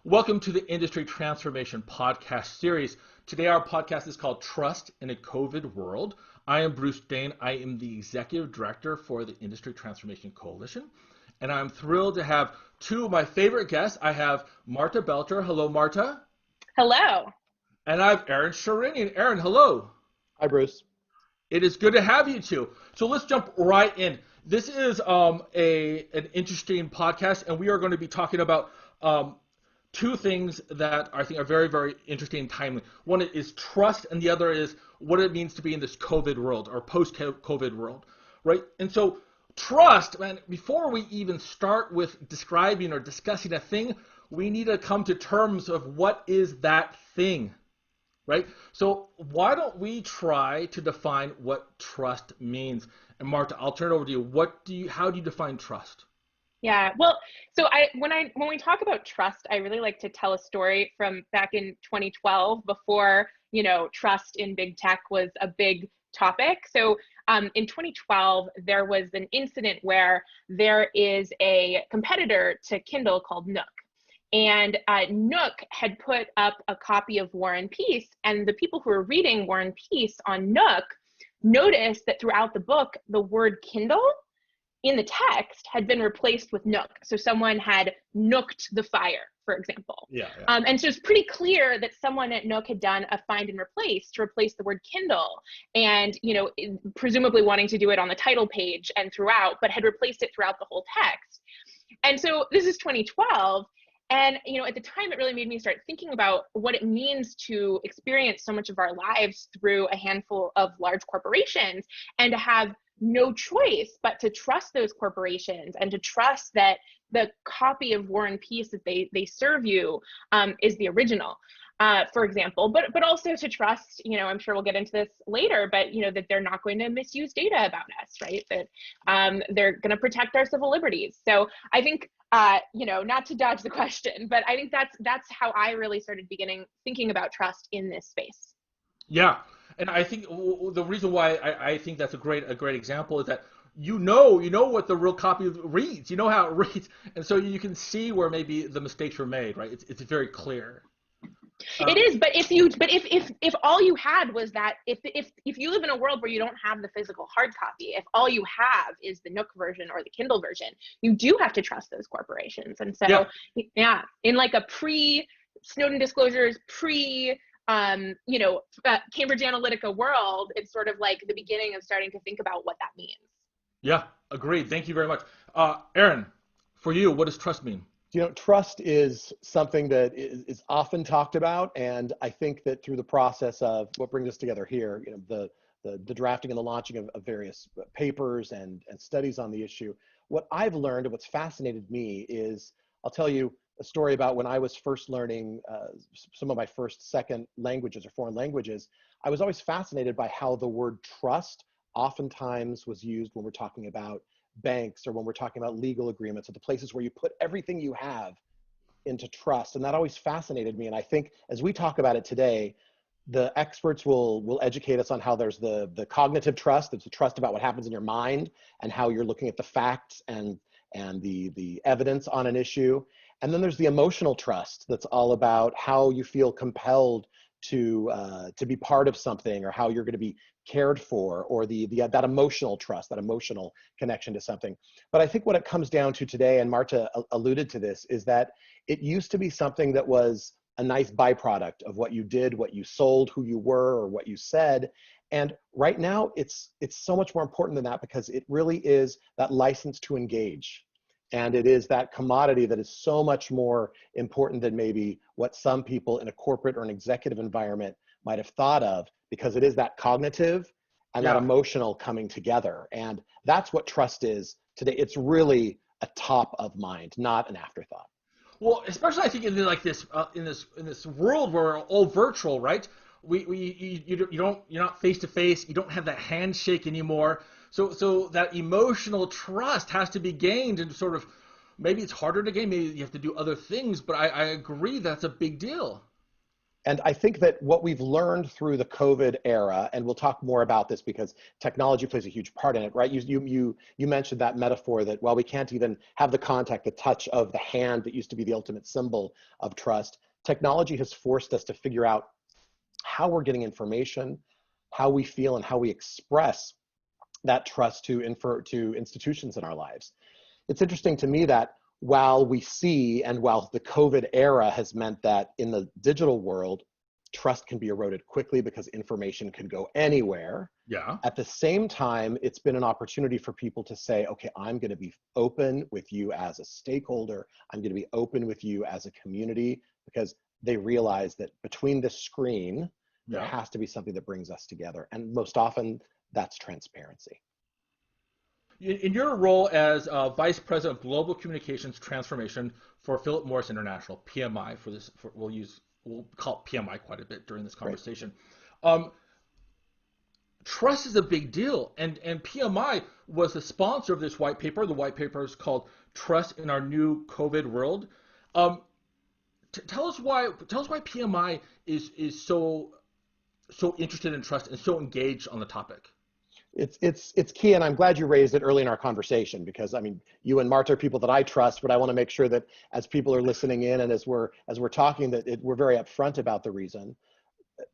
Welcome to the Industry Transformation Podcast series. Today our podcast is called Trust in a COVID World. I am Bruce Degn. I am the Executive Director for the Industry Transformation Coalition. And I'm thrilled to have two of my favorite guests. I have Marta Belcher. Hello, Marta. Hello. And I have Sherinian. Aaron, hello. Hi, Bruce. It is good to have you two. So let's jump right in. This is an interesting podcast, and we are going to be talking about two things that I think are very, very interesting and timely. One is trust, and the other is what it means to be in this COVID world or post-COVID world, right? And so trust, man, before we even start with describing or discussing a thing, we need to come to terms of what is that thing, right? So why don't we try to define what trust means? And Marta, I'll turn it over to you. How do you define trust? Yeah, well, so when we talk about trust, I really like to tell a story from back in 2012 before, trust in big tech was a big topic. So in 2012, there was an incident where there is a competitor to Kindle called Nook. And Nook had put up a copy of War and Peace, and the people who were reading War and Peace on Nook noticed that throughout the book, the word Kindle in the text had been replaced with Nook. So someone had nooked the fire, for example. Yeah. And so it's pretty clear that someone at Nook had done a find and replace to replace the word Kindle, and presumably wanting to do it on the title page and throughout, but had replaced it throughout the whole text. And so this is 2012. And, at the time, it really made me start thinking about what it means to experience so much of our lives through a handful of large corporations and to have no choice but to trust those corporations and to trust that the copy of War and Peace that they serve you is the original, for example, but also to trust, I'm sure we'll get into this later, but, that they're not going to misuse data about us, right? That they're going to protect our civil liberties. So I think, not to dodge the question, but I think that's how I really started thinking about trust in this space. Yeah. And I think the reason why I think that's a great example is that you know what the real copy reads, you know how it reads, and so you can see where maybe the mistakes were made, right? It's very clear. It is, but if all you had was that, if you live in a world where you don't have the physical hard copy, if all you have is the Nook version or the Kindle version, you do have to trust those corporations. And so, in like a pre-Snowden disclosures, Cambridge Analytica world, it's sort of like the beginning of starting to think about what that means. Yeah, agreed. Thank you very much. Aaron, for you, what does trust mean? Trust is something that is often talked about, and I think that through the process of what brings us together here, the drafting and the launching of various papers and studies on the issue, what I've learned and what's fascinated me is, I'll tell you a story about when I was first learning some of my second languages or foreign languages. I was always fascinated by how the word trust oftentimes was used when we're talking about banks or when we're talking about legal agreements, or the places where you put everything you have into trust. And that always fascinated me. And I think as we talk about it today, the experts will educate us on how there's the cognitive trust, that's the trust about what happens in your mind and how you're looking at the facts and the evidence on an issue. And then there's the emotional trust that's all about how you feel compelled to be part of something, or how you're going to be cared for, or that emotional trust, that emotional connection to something. But I think what it comes down to today, and Marta alluded to this, is that it used to be something that was a nice byproduct of what you did, what you sold, who you were, or what you said. And right now it's so much more important than that, because it really is that license to engage. And it is that commodity that is so much more important than maybe what some people in a corporate or an executive environment might have thought of, because it is that cognitive and that emotional coming together. And that's what trust is today. It's really a top of mind, not an afterthought. Well, especially I think in like this in this world where we're all virtual, right? You're not face to face. You don't have that handshake anymore. So that emotional trust has to be gained, and sort of maybe it's harder to gain. Maybe you have to do other things. But I agree that's a big deal. And I think that what we've learned through the COVID era, and we'll talk more about this because technology plays a huge part in it, right? You mentioned that metaphor that while we can't even have the contact, the touch of the hand that used to be the ultimate symbol of trust, technology has forced us to figure out how we're getting information, how we feel, and how we express that trust to institutions in our lives. It's interesting to me that while we see, and while the COVID era has meant that in the digital world, trust can be eroded quickly because information can go anywhere. Yeah. At the same time, it's been an opportunity for people to say, okay, I'm going to be open with you as a stakeholder. I'm going to be open with you as a community, because they realize that between this screen, there has to be something that brings us together. And most often that's transparency. In your role as Vice President of Global Communications Transformation for Philip Morris International, PMI, we'll call it PMI quite a bit during this conversation. Trust is a big deal, and PMI was the sponsor of this white paper. The white paper is called "Trust in Our New COVID World." Tell us why PMI is so interested in trust and so engaged on the topic. It's key, and I'm glad you raised it early in our conversation, because I mean, you and Marta are people that I trust, but I want to make sure that as people are listening in and as we're talking, that we're very upfront about the reason.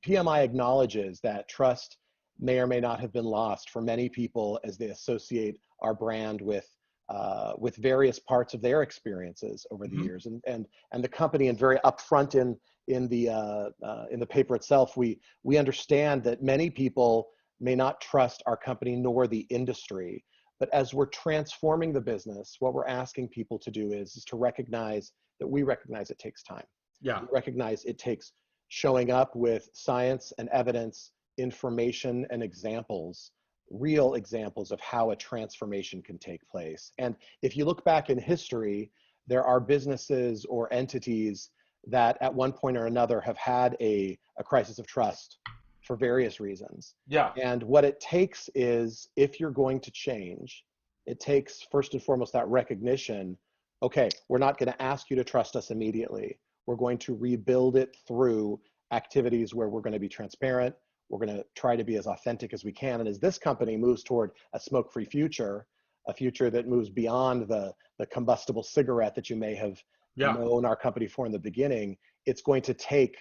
PMI acknowledges that trust may or may not have been lost for many people as they associate our brand with various parts of their experiences over the years, and the company, and very upfront in the paper itself, we understand that many people may not trust our company nor the industry. But as we're transforming the business, what we're asking people to do is to recognize that we recognize it takes time. Yeah. We recognize it takes showing up with science and evidence, information and examples, real examples of how a transformation can take place. And if you look back in history, there are businesses or entities that at one point or another have had a crisis of trust for various reasons. Yeah. And what it takes is, if you're going to change, it takes first and foremost that recognition. Okay, we're not going to ask you to trust us immediately. We're going to rebuild it through activities where we're going to be transparent. We're going to try to be as authentic as we can. And as this company moves toward a smoke-free future, a future that moves beyond the combustible cigarette that you may have known our company for in the beginning, it's going to take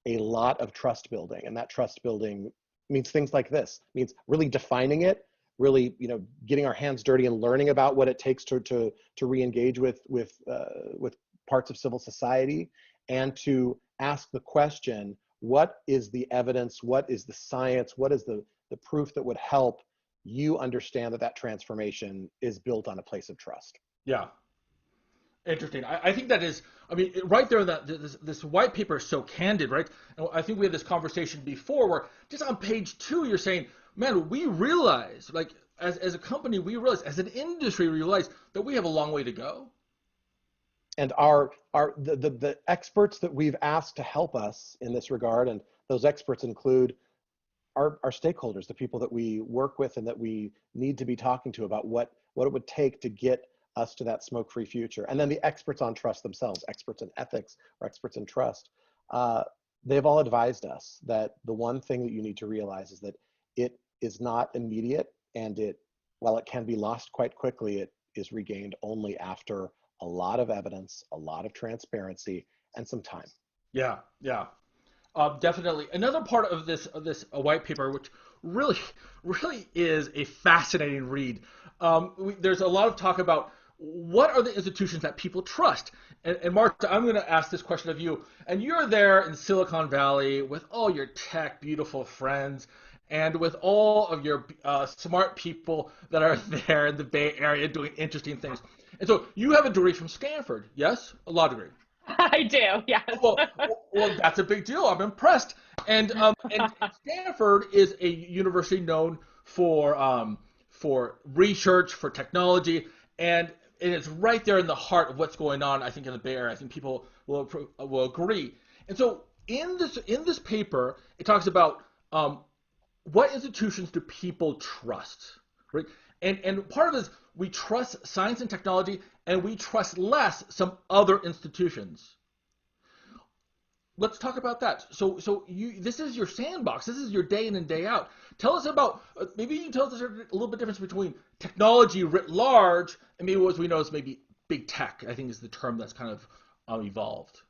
a lot of trust building. And that trust building means things like this. It means really defining it, really, getting our hands dirty and learning about what it takes to re-engage with parts of civil society, and to ask the question, what is the evidence, what is the science, what is the proof that would help you understand that transformation is built on a place of trust? Yeah. Interesting. I think that is, right there, that this white paper is so candid, right? And I think we had this conversation before where just on page 2, you're saying, man, we realize, like, as a company, we realize, as an industry, we realize that we have a long way to go. And the experts that we've asked to help us in this regard, and those experts include our stakeholders, the people that we work with and that we need to be talking to about what it would take to get us to that smoke-free future. And then the experts on trust themselves, experts in ethics or experts in trust, they've all advised us that the one thing that you need to realize is that it is not immediate, and while it can be lost quite quickly, it is regained only after a lot of evidence, a lot of transparency, and some time. Yeah, yeah. Definitely. Another part of this white paper, which really is a fascinating read. There's a lot of talk about what are the institutions that people trust. And Marta, I'm going to ask this question of you. And you're there in Silicon Valley with all your tech, beautiful friends, and with all of your smart people that are there in the Bay Area doing interesting things. And so you have a degree from Stanford, yes? A law degree. I do, yes. Well, that's a big deal. I'm impressed. And Stanford is a university known for research, for technology, and it's right there in the heart of what's going on, I think, in the Bay Area. I think people will agree. And so in this paper, it talks about what institutions do people trust, right? And part of it is we trust science and technology, and we trust less some other institutions. let's talk about that. So this is your sandbox. This is your day in and day out. Tell us about maybe you can tell us a little bit difference between technology writ large and maybe what we know as maybe big tech. I think is the term that's kind of evolved.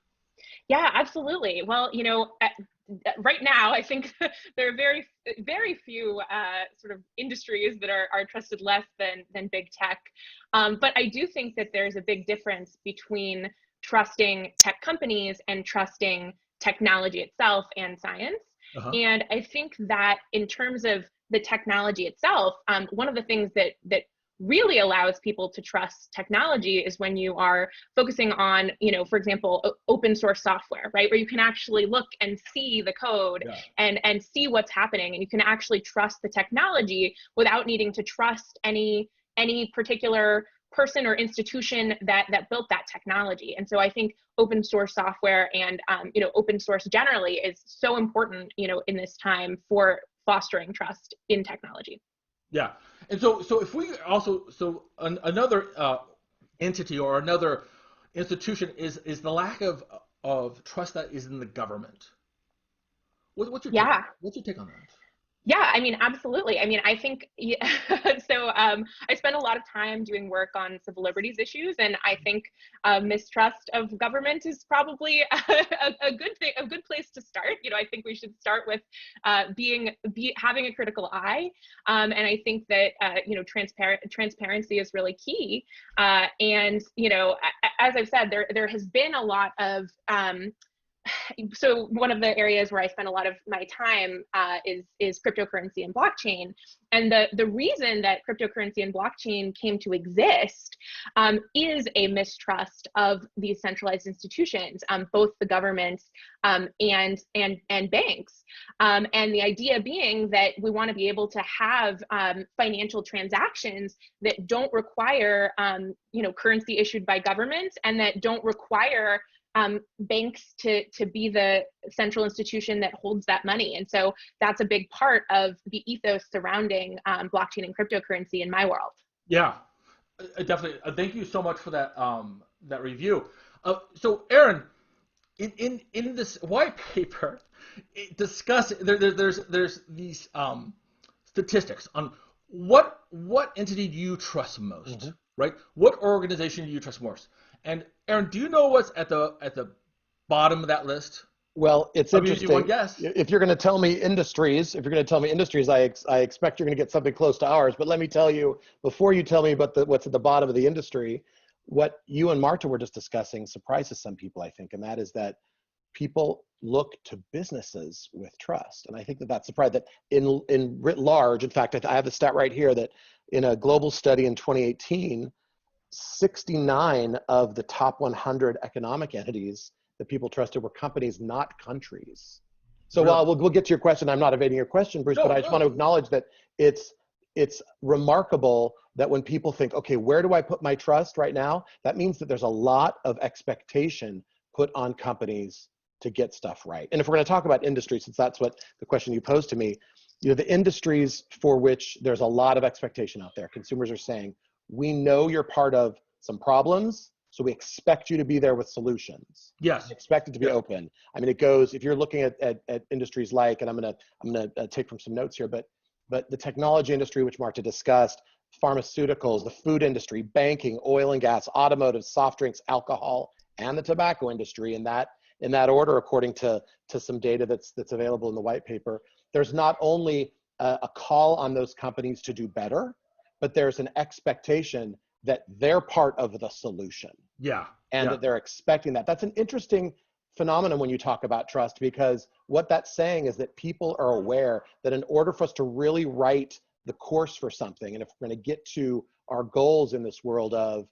Yeah, absolutely. Well, right now, I think there are very few sort of industries that are trusted less than big tech. But I do think that there's a big difference between trusting tech companies and trusting technology itself and science. Uh-huh. And I think that in terms of the technology itself, one of the things that really allows people to trust technology is when you are focusing on, for example, open source software, right? Where you can actually look and see the code and see what's happening, and you can actually trust the technology without needing to trust any particular person or institution that built that technology. And so I think open source software and open source generally is so important, in this time for fostering trust in technology. Yeah, and so if we also another entity or another institution is the lack of trust that is in the government. What's your Yeah. what's your take on that? Yeah, I mean, absolutely. I mean, I think I spend a lot of time doing work on civil liberties issues, and I think mistrust of government is probably a good thing, a good place to start. I think we should start with having a critical eye, and I think that transparency is really key. And as I've said, there has been a lot of so one of the areas where I spend a lot of my time is cryptocurrency and blockchain. And the reason that cryptocurrency and blockchain came to exist is a mistrust of these centralized institutions, both the governments and banks. And the idea being that we want to be able to have financial transactions that don't require currency issued by governments, and that don't require banks to be the central institution that holds that money. And so that's a big part of the ethos surrounding blockchain and cryptocurrency in my world. Yeah, definitely. Thank you so much for that that review. So Aaron, in this white paper, there's these statistics on what entity do you trust most, right? What organization do you trust most? And Aaron, do you know what's at the bottom of that list? Well, it's interesting. One guess. If you're going to tell me industries, I expect you're going to get something close to ours. But let me tell you, before you tell me about what's at the bottom of the industry, what you and Marta were just discussing surprises some people, I think, and that is that people look to businesses with trust. And I think that's surprising that in writ large, in fact, I have the stat right here that in a global study in 2018, 69 of the top 100 economic entities that people trusted were companies, not countries. So Really? while we'll get to your question, I'm not evading your question, Bruce, but I just want to acknowledge that it's remarkable that when people think, okay, where do I put my trust right now? That means that there's a lot of expectation put on companies to get stuff right. And if we're going to talk about industry, since that's what the question you posed to me, the industries for which there's a lot of expectation out there, consumers are saying, we know you're part of some problems, so we expect you to be there with solutions. Yes. We expect it to be open. I mean, it goes, if you're looking at industries like, and I'm gonna take from some notes here, but the technology industry, which Marta discussed, pharmaceuticals, the food industry, banking, oil and gas, automotive, soft drinks, alcohol, and the tobacco industry, in that order, according to some data that's available in the white paper. There's not only a call on those companies to do better, but there's an expectation that they're part of the solution. Yeah. And that they're expecting that. That's an interesting phenomenon when you talk about trust, because what that's saying is that people are aware that in order for us to really write the course for something, and if we're going to get to our goals in this world of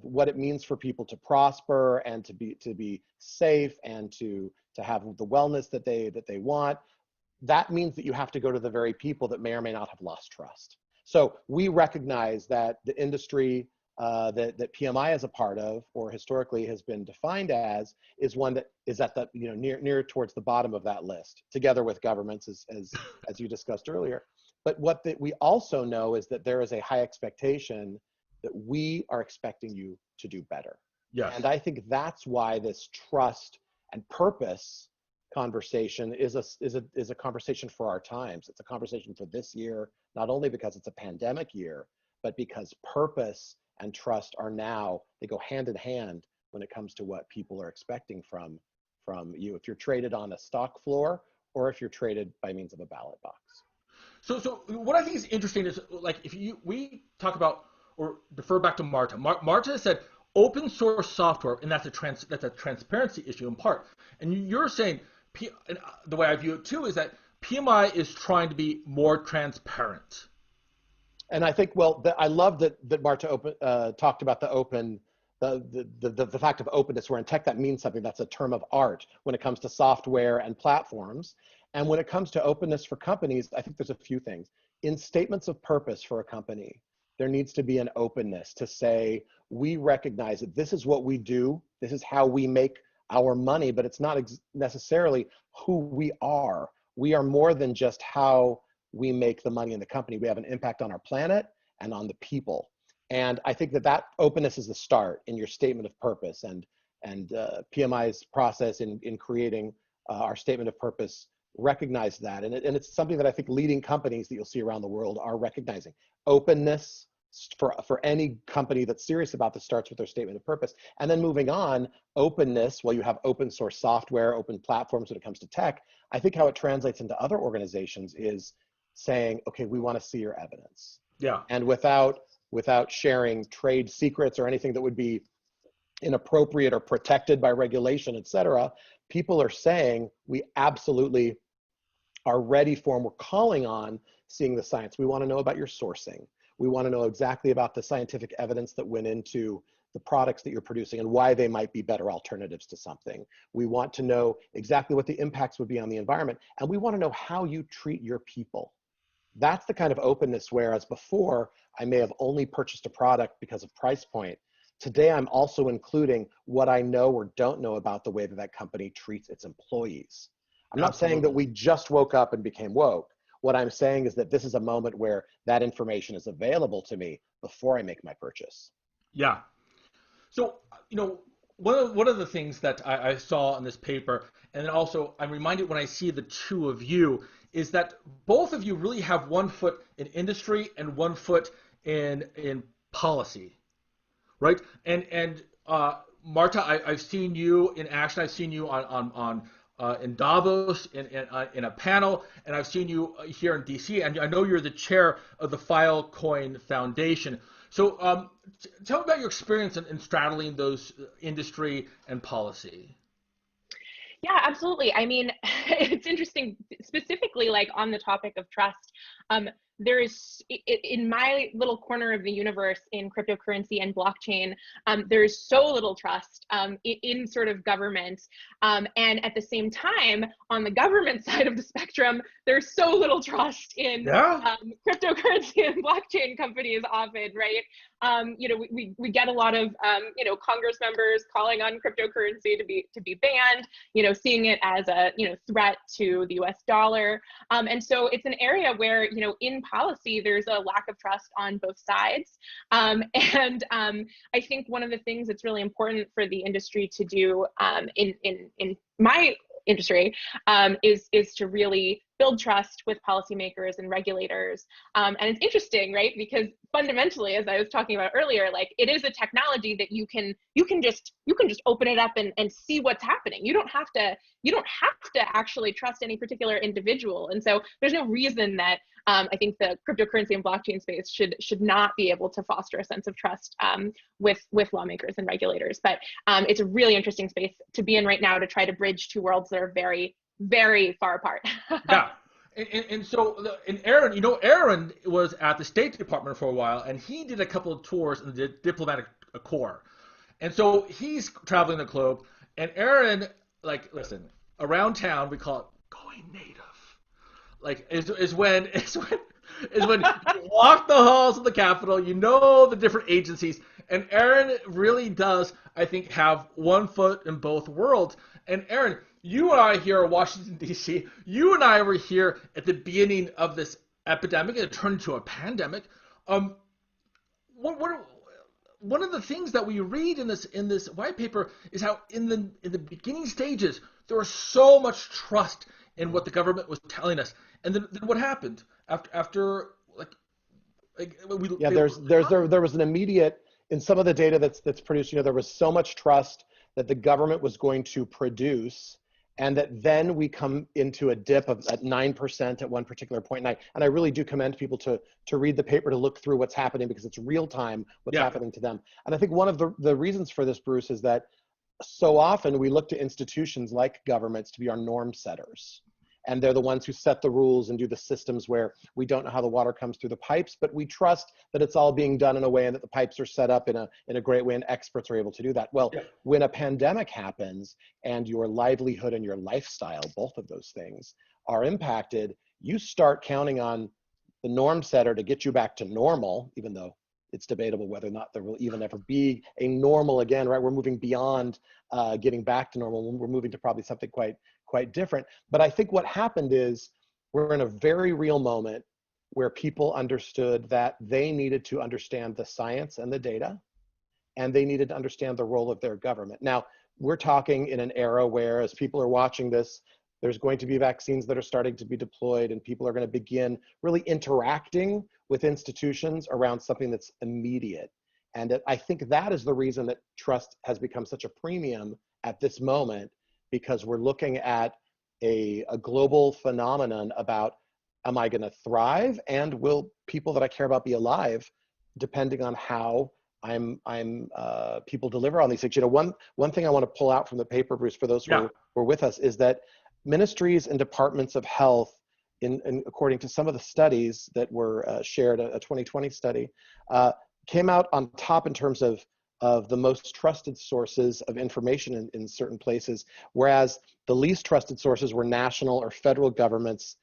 what it means for people to prosper and to be safe and to have the wellness that they want, that means that you have to go to the very people that may or may not have lost trust. So we recognize that the industry that PMI is a part of, or historically has been defined as, is one that is at the near towards the bottom of that list, together with governments, as you discussed earlier. But what we also know is that there is a high expectation that we are expecting you to do better. Yes. And I think that's why this trust And purpose conversation is a conversation for our times. It's a conversation for this year, not only because it's a pandemic year, but because purpose and trust are now, they go hand in hand when it comes to what people are expecting from you, if you're traded on a stock floor or if you're traded by means of a ballot box. So what I think is interesting is, like, we talk about or defer back to Marta. Marta said open source software, and that's a transparency issue in part. And you're saying, and the way I view it too is that PMI is trying to be more transparent. And I think, well, I love that Marta talked about the fact of openness, where in tech that means something. That's a term of art when it comes to software and platforms. And when it comes to openness for companies, I think there's a few things. In statements of purpose for a company, there needs to be an openness to say, we recognize that this is what we do, this is how we make our money, but it's not necessarily who we are. We are more than just how we make the money in the company. We have an impact on our planet and on the people. And I think that openness is the start in your statement of purpose, and PMI's process in creating our statement of purpose recognize that. And it's something that I think leading companies that you'll see around the world are recognizing. Openness for any company that's serious about this starts with their statement of purpose. And then moving on, openness, well, you have open source software, open platforms when it comes to tech. I think how it translates into other organizations is saying, okay, we want to see your evidence. Yeah. And without sharing trade secrets or anything that would be inappropriate or protected by regulation, et cetera, people are saying we absolutely are ready for, and we're calling on seeing the science. We want to know about your sourcing. We want to know exactly about the scientific evidence that went into the products that you're producing and why they might be better alternatives to something. We want to know exactly what the impacts would be on the environment. And we want to know how you treat your people. That's the kind of openness, whereas before I may have only purchased a product because of price point. Today, I'm also including what I know or don't know about the way that that company treats its employees. I'm not saying that we just woke up and became woke. What I'm saying is that this is a moment where that information is available to me before I make my purchase. Yeah. So, one of the things that I saw in this paper, and then also I'm reminded when I see the two of you, is that both of you really have one foot in industry and one foot in policy, right? And Marta, I've seen you in action. I've seen you in Davos in a panel, and I've seen you here in DC, and I know you're the chair of the Filecoin Foundation. So tell me about your experience in straddling those industry and policy. Yeah, absolutely. I mean, it's interesting, specifically like on the topic of trust. There is, in my little corner of the universe in cryptocurrency and blockchain, there's so little trust in sort of government. And at the same time, on the government side of the spectrum, there's so little trust in cryptocurrency and blockchain companies often, right? We get a lot of, Congress members calling on cryptocurrency to be banned, seeing it as a, threat to the US dollar. And so it's an area where, in policy, there's a lack of trust on both sides. And I think one of the things that's really important for the industry to do in my industry is to really build trust with policymakers and regulators. And it's interesting, right? Because fundamentally, as I was talking about earlier, like it is a technology that you can just open it up and see what's happening. You don't have to actually trust any particular individual. And so there's no reason that I think the cryptocurrency and blockchain space should not be able to foster a sense of trust with lawmakers and regulators. But it's a really interesting space to be in right now to try to bridge two worlds that are very, very far apart. Yeah. And so, Aaron, Aaron was at the State Department for a while, and he did a couple of tours in the diplomatic corps. And so he's traveling the globe, and Aaron, like, listen, around town, we call it going native. Like, is when you walk the halls of the Capitol, the different agencies, and Aaron really does, I think, have one foot in both worlds. And Aaron, you and I here in Washington, D.C., you and I were here at the beginning of this epidemic, and it turned into a pandemic. What one of the things that we read in this white paper is how in the beginning stages there was so much trust in what the government was telling us, and then what happened after yeah, there was an immediate, in some of the data that's produced, there was so much trust that the government was going to produce, and that then we come into a dip at 9% at one particular point. And I really do commend people to read the paper, to look through what's happening, because it's real time what's happening to them. And I think one of the reasons for this, Bruce, is that so often we look to institutions like governments to be our norm setters. And they're the ones who set the rules and do the systems where we don't know how the water comes through the pipes, but we trust that it's all being done in a way and that the pipes are set up in a great way and experts are able to do that. Well, when a pandemic happens and your livelihood and your lifestyle, both of those things, are impacted, you start counting on the norm setter to get you back to normal, even though it's debatable whether or not there will even ever be a normal again, right? We're moving beyond getting back to normal. We're moving to probably something quite different. But I think what happened is we're in a very real moment where people understood that they needed to understand the science and the data, and they needed to understand the role of their government. Now, we're talking in an era where, as people are watching this, there's going to be vaccines that are starting to be deployed, and people are going to begin really interacting with institutions around something that's immediate. And I think that is the reason that trust has become such a premium at this moment, because we're looking at a global phenomenon about, am I going to thrive, and will people that I care about be alive, depending on how people deliver on these things. One thing I want to pull out from the paper, Bruce, for those who were with us, is that ministries and departments of health, in according to some of the studies that were shared, a 2020 study, came out on top in terms of the most trusted sources of information in certain places, whereas the least trusted sources were national or federal governments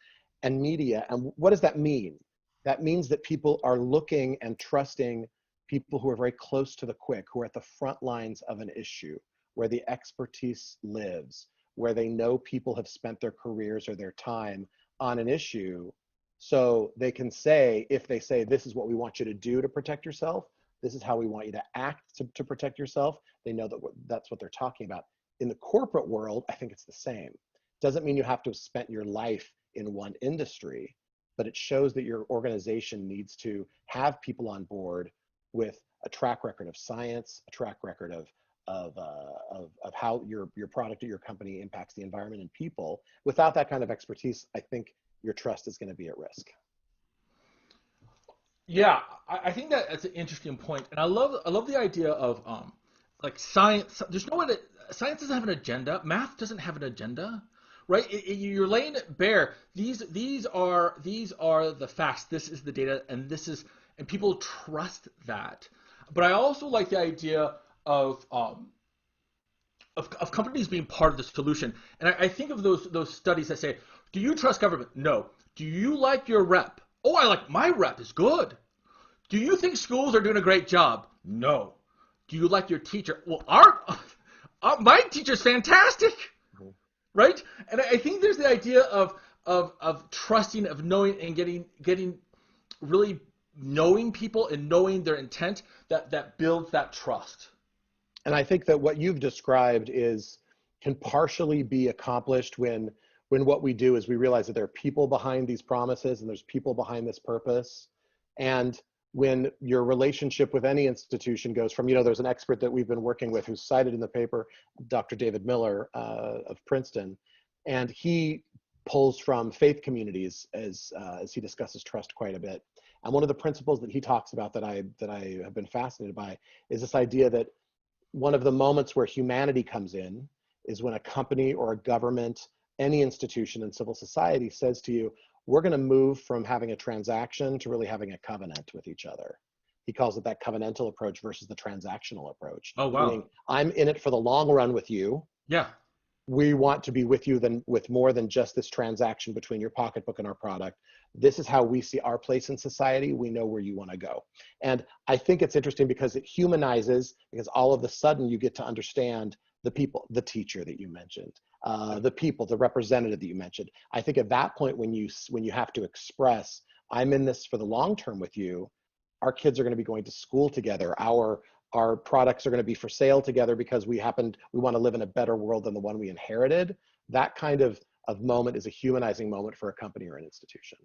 and media. And what does that mean? That means that people are looking and trusting people who are very close to the quick, who are at the front lines of an issue, where the expertise lives, where they know people have spent their careers or their time on an issue. So they can say, if they say, this is what we want you to do to protect yourself, this is how we want you to act to protect yourself, they know that that's what they're talking about. In the corporate world, I think it's the same. Doesn't mean you have to have spent your life in one industry, but it shows that your organization needs to have people on board with a track record of science, a track record of how your product or your company impacts the environment and people. Without that kind of expertise, I think your trust is going to be at risk. Yeah, I think that's an interesting point, and I love the idea of like science. There's no way that science doesn't have an agenda. Math doesn't have an agenda, right? You're laying it bare. These are the facts. This is the data, and people trust that. But I also like the idea of companies being part of the solution. And I think of those studies that say, do you trust government? No. Do you like your rep? Oh, I like my rep is good. Do you think schools are doing a great job? No. Do you like your teacher? Well, my teacher's fantastic, right? And I think there's the idea of trusting, of knowing, and getting really knowing people and knowing their intent that builds that trust. And I think that what you've described can partially be accomplished when what we do is we realize that there are people behind these promises and there's people behind this purpose. And when your relationship with any institution goes from, there's an expert that we've been working with who's cited in the paper, Dr. David Miller of Princeton, and he pulls from faith communities as he discusses trust quite a bit. And one of the principles that he talks about that I have been fascinated by is this idea that one of the moments where humanity comes in is when a company or a government, any institution in civil society says to you, we're going to move from having a transaction to really having a covenant with each other. He calls it that covenantal approach versus the transactional approach. Oh, wow. Meaning, I'm in it for the long run with you. Yeah. We want to be with you with more than just this transaction between your pocketbook and our product. This is how we see our place in society. We know where you want to go. And I think it's interesting because it humanizes, because all of a sudden you get to understand the people, the teacher that you mentioned, the people, the representative that you mentioned. I think at that point, when you have to express, I'm in this for the long term with you, our kids are going to be going to school together. Our products are going to be for sale together because we want to live in a better world than the one we inherited. That kind of moment is a humanizing moment for a company or an institution.